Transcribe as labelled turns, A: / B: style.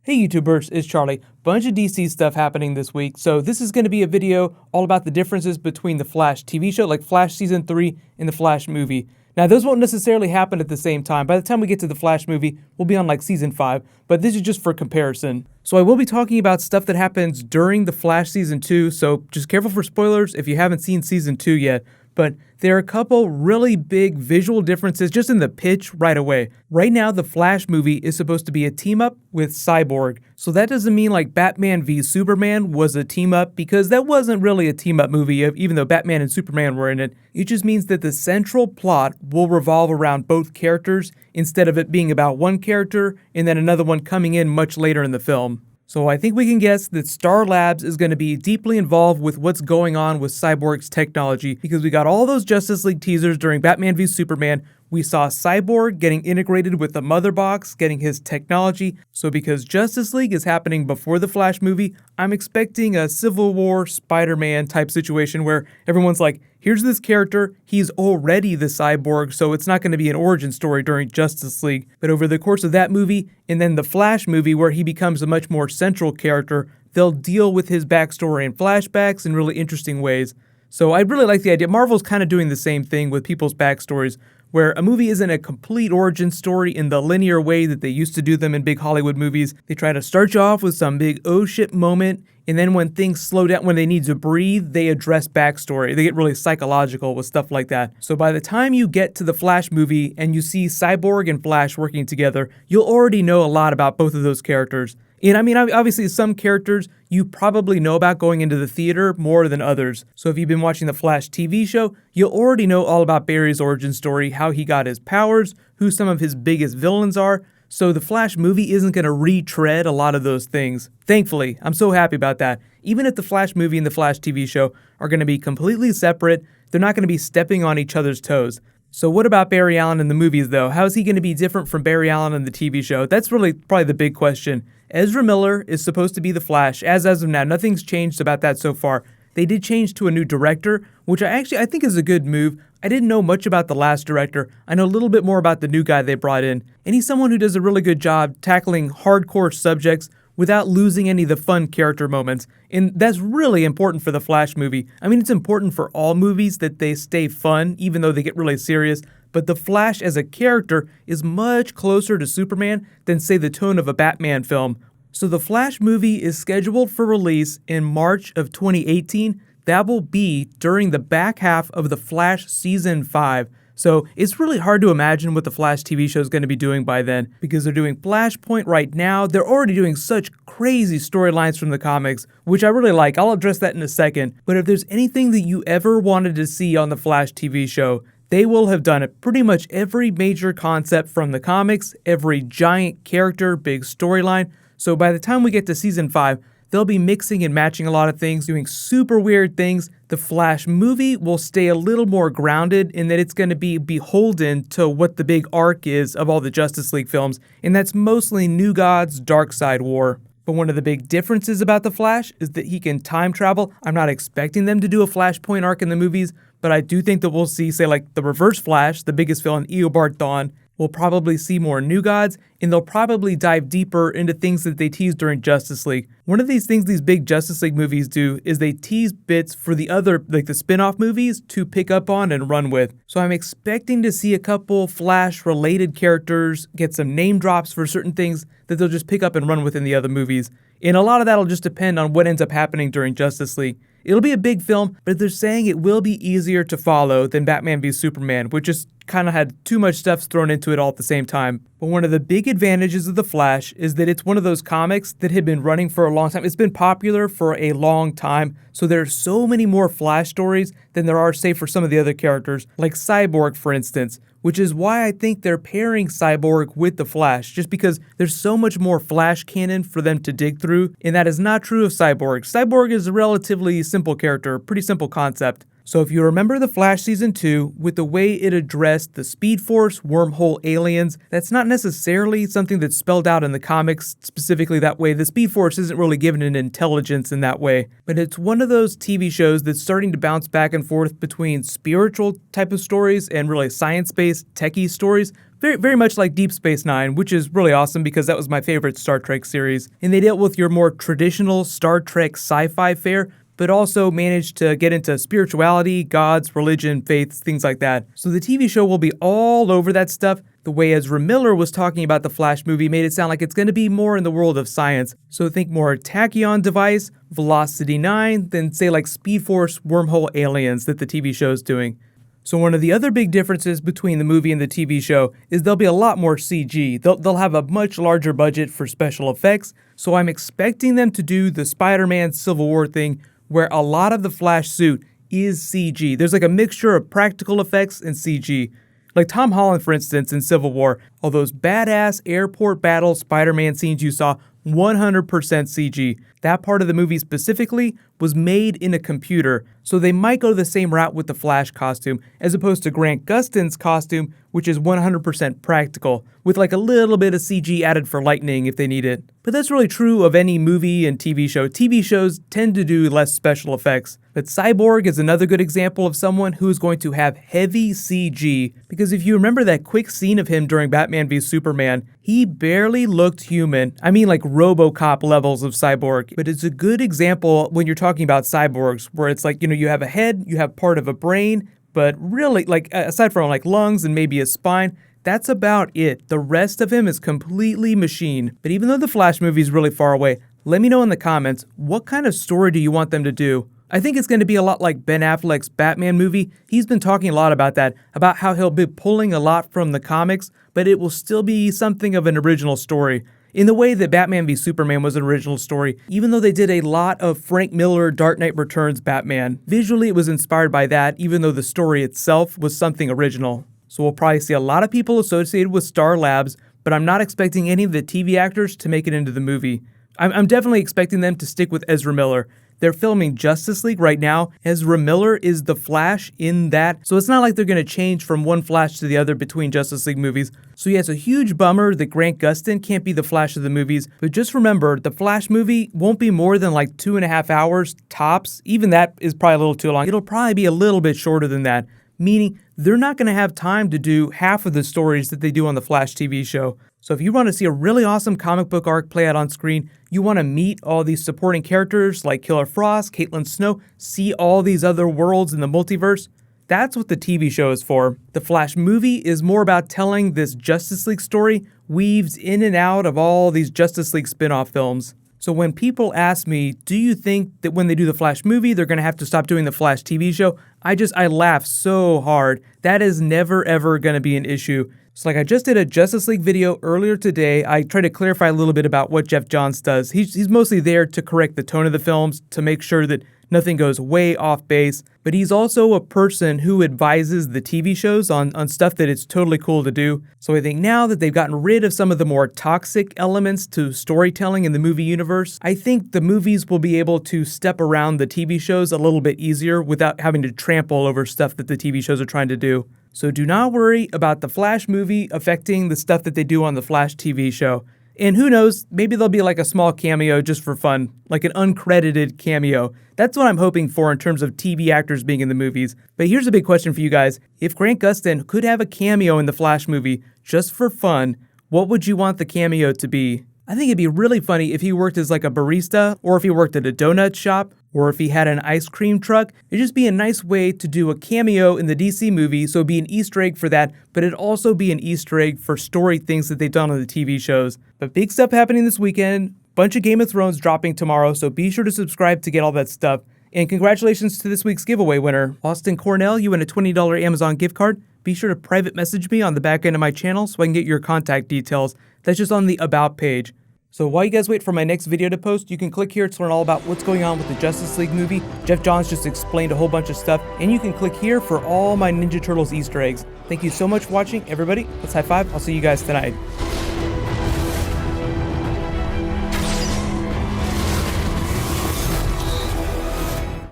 A: Hey YouTubers, it's Charlie. Bunch of DC stuff happening this week, so this is going to be a video all about the differences between the Flash TV show, like Flash Season 3 and the Flash movie. Now those won't necessarily happen at the same time. By the time we get to the Flash movie, we'll be on like Season 5, but this is just for comparison. So I will be talking about stuff that happens during the Flash Season 2, so just careful for spoilers if you haven't seen Season 2 yet. But there are a couple really big visual differences just in the pitch right away. Right now, the Flash movie is supposed to be a team-up with Cyborg. So that doesn't mean like Batman v Superman was a team-up, because that wasn't really a team-up movie, even though Batman and Superman were in it. It just means that the central plot will revolve around both characters, instead of it being about one character and then another one coming in much later in the film. So I think we can guess that Star Labs is going to be deeply involved with what's going on with Cyborg's technology, because we got all those Justice League teasers during Batman v Superman. We saw Cyborg getting integrated with the Mother Box, getting his technology. So because Justice League is happening before the Flash movie, I'm expecting a Civil War Spider-Man type situation where everyone's like, here's this character, he's already the Cyborg, so it's not going to be an origin story during Justice League. But over the course of that movie, and then the Flash movie where he becomes a much more central character, they'll deal with his backstory and flashbacks in really interesting ways. So I really like the idea. Marvel's kind of doing the same thing with people's backstories, where a movie isn't a complete origin story in the linear way that they used to do them in big Hollywood movies. They try to start you off with some big oh shit moment, and then when things slow down, when they need to breathe, they address backstory. They get really psychological with stuff like that. So by the time you get to the Flash movie and you see Cyborg and Flash working together, you'll already know a lot about both of those characters. And I mean, obviously some characters you probably know about going into the theater more than others. So if you've been watching the Flash TV show, you'll already know all about Barry's origin story, how he got his powers, who some of his biggest villains are. So the Flash movie isn't going to retread a lot of those things. Thankfully, I'm so happy about that. Even if the Flash movie and the Flash TV show are going to be completely separate, they're not going to be stepping on each other's toes. So what about Barry Allen in the movies though? How is he going to be different from Barry Allen in the TV show? That's really probably the big question. Ezra Miller is supposed to be the Flash, as of now. Nothing's changed about that so far. They did change to a new director, which I think is a good move. I didn't know much about the last director. I know a little bit more about the new guy they brought in. And he's someone who does a really good job tackling hardcore subjects without losing any of the fun character moments. And that's really important for the Flash movie. I mean, it's important for all movies that they stay fun, even though they get really serious. But the Flash as a character is much closer to Superman than, say, the tone of a Batman film. So the Flash movie is scheduled for release in March of 2018. That will be during the back half of the Flash Season 5. So it's really hard to imagine what the Flash TV show is going to be doing by then, because they're doing Flashpoint right now. They're already doing such crazy storylines from the comics, which I really like. I'll address that in a second. But if there's anything that you ever wanted to see on the Flash TV show, they will have done it. Pretty much every major concept from the comics, every giant character, big storyline. So by the time we get to Season 5, they'll be mixing and matching a lot of things, doing super weird things. The Flash movie will stay a little more grounded in that it's going to be beholden to what the big arc is of all the Justice League films, and that's mostly New Gods, Darkseid War. But one of the big differences about the Flash is that he can time travel. I'm not expecting them to do a Flashpoint arc in the movies, but I do think that we'll see, say, like the Reverse Flash, the biggest villain, Eobard Thawne. We'll probably see more New Gods, and they'll probably dive deeper into things that they teased during Justice League. One of these things these big Justice League movies do is they tease bits for the other, like the spin-off movies, to pick up on and run with. So I'm expecting to see a couple Flash-related characters get some name drops for certain things that they'll just pick up and run with in the other movies. And a lot of that will just depend on what ends up happening during Justice League. It'll be a big film, but they're saying it will be easier to follow than Batman v Superman, which just kind of had too much stuff thrown into it all at the same time. But one of the big advantages of The Flash is that it's one of those comics that had been running for a long time. It's been popular for a long time, so there are so many more Flash stories than there are, say, for some of the other characters, like Cyborg, for instance, which is why I think they're pairing Cyborg with the Flash, just because there's so much more Flash canon for them to dig through, and that is not true of Cyborg. Cyborg is a relatively simple character, pretty simple concept. So if you remember the Flash Season 2, with the way it addressed the Speed Force, wormhole aliens, that's not necessarily something that's spelled out in the comics specifically that way. The Speed Force isn't really given an intelligence in that way. But it's one of those TV shows that's starting to bounce back and forth between spiritual type of stories and really science-based, techie stories. very, very much like Deep Space Nine, which is really awesome because that was my favorite Star Trek series. And they dealt with your more traditional Star Trek sci-fi fare, but also managed to get into spirituality, gods, religion, faiths, things like that. So the TV show will be all over that stuff. The way Ezra Miller was talking about the Flash movie made it sound like it's going to be more in the world of science. So think more tachyon device, Velocity 9, than say like Speed Force wormhole aliens that the TV show is doing. So one of the other big differences between the movie and the TV show is there'll be a lot more CG. They'll have a much larger budget for special effects, so I'm expecting them to do the Spider-Man Civil War thing where a lot of the Flash suit is CG. There's like a mixture of practical effects and CG. Like Tom Holland, for instance, in Civil War, all those badass airport battle Spider-Man scenes you saw, 100% CG. That part of the movie specifically was made in a computer, so they might go the same route with the Flash costume, as opposed to Grant Gustin's costume, which is 100% practical, with like a little bit of CG added for lightning if they need it. But that's really true of any movie and TV show. TV shows tend to do less special effects. But Cyborg is another good example of someone who is going to have heavy CG, because if you remember that quick scene of him during Batman v Superman, he barely looked human. I mean like RoboCop levels of Cyborg. But it's a good example when you're talking about cyborgs, where it's like, you have a head, you have part of a brain, but really, like, aside from like lungs and maybe a spine, that's about it. The rest of him is completely machine. But even though the Flash movie is really far away, let me know in the comments, what kind of story do you want them to do? I think it's going to be a lot like Ben Affleck's Batman movie. He's been talking a lot about that, about how he'll be pulling a lot from the comics, but it will still be something of an original story. In the way that Batman v Superman was an original story, even though they did a lot of Frank Miller Dark Knight Returns Batman, visually it was inspired by that, even though the story itself was something original. So we'll probably see a lot of people associated with Star Labs, but I'm not expecting any of the TV actors to make it into the movie. I'm definitely expecting them to stick with Ezra Miller. They're filming Justice League right now. Ezra Miller is the Flash in that, so it's not like they're going to change from one Flash to the other between Justice League movies. So yeah, it's a huge bummer that Grant Gustin can't be the Flash of the movies, but just remember, the Flash movie won't be more than like 2.5 hours tops. Even that is probably a little too long. It'll probably be a little bit shorter than that, meaning they're not going to have time to do half of the stories that they do on the Flash TV show. So if you want to see a really awesome comic book arc play out on screen, you want to meet all these supporting characters like Killer Frost, Caitlin Snow, see all these other worlds in the multiverse, that's what the TV show is for. The Flash movie is more about telling this Justice League story, weaves in and out of all these Justice League spin-off films. So when people ask me, do you think that when they do the Flash movie, they're going to have to stop doing the Flash TV show? I laugh so hard. That is never ever going to be an issue. So like I just did a Justice League video earlier today. I tried to clarify a little bit about what Jeff Johns does. He's mostly there to correct the tone of the films, to make sure that nothing goes way off base, but he's also a person who advises the TV shows on stuff that it's totally cool to do. So I think now that they've gotten rid of some of the more toxic elements to storytelling in the movie universe, I think the movies will be able to step around the TV shows a little bit easier without having to trample over stuff that the TV shows are trying to do. So do not worry about the Flash movie affecting the stuff that they do on the Flash TV show. And who knows, maybe there'll be like a small cameo just for fun, like an uncredited cameo. That's what I'm hoping for in terms of TV actors being in the movies. But here's a big question for you guys. If Grant Gustin could have a cameo in the Flash movie just for fun, what would you want the cameo to be? I think it'd be really funny if he worked as like a barista, or if he worked at a donut shop, or if he had an ice cream truck. It'd just be a nice way to do a cameo in the DC movie, so it'd be an Easter egg for that, but it'd also be an Easter egg for story things that they've done on the TV shows. But big stuff happening this weekend, bunch of Game of Thrones dropping tomorrow, so be sure to subscribe to get all that stuff. And congratulations to this week's giveaway winner. Austin Cornell, you win a $20 Amazon gift card. Be sure to private message me on the back end of my channel so I can get your contact details. That's just on the About page. So while you guys wait for my next video to post, you can click here to learn all about what's going on with the Justice League movie. Jeff Johns just explained a whole bunch of stuff, and you can click here for all my Ninja Turtles Easter eggs. Thank you so much for watching, everybody. Let's high five. I'll see you guys tonight.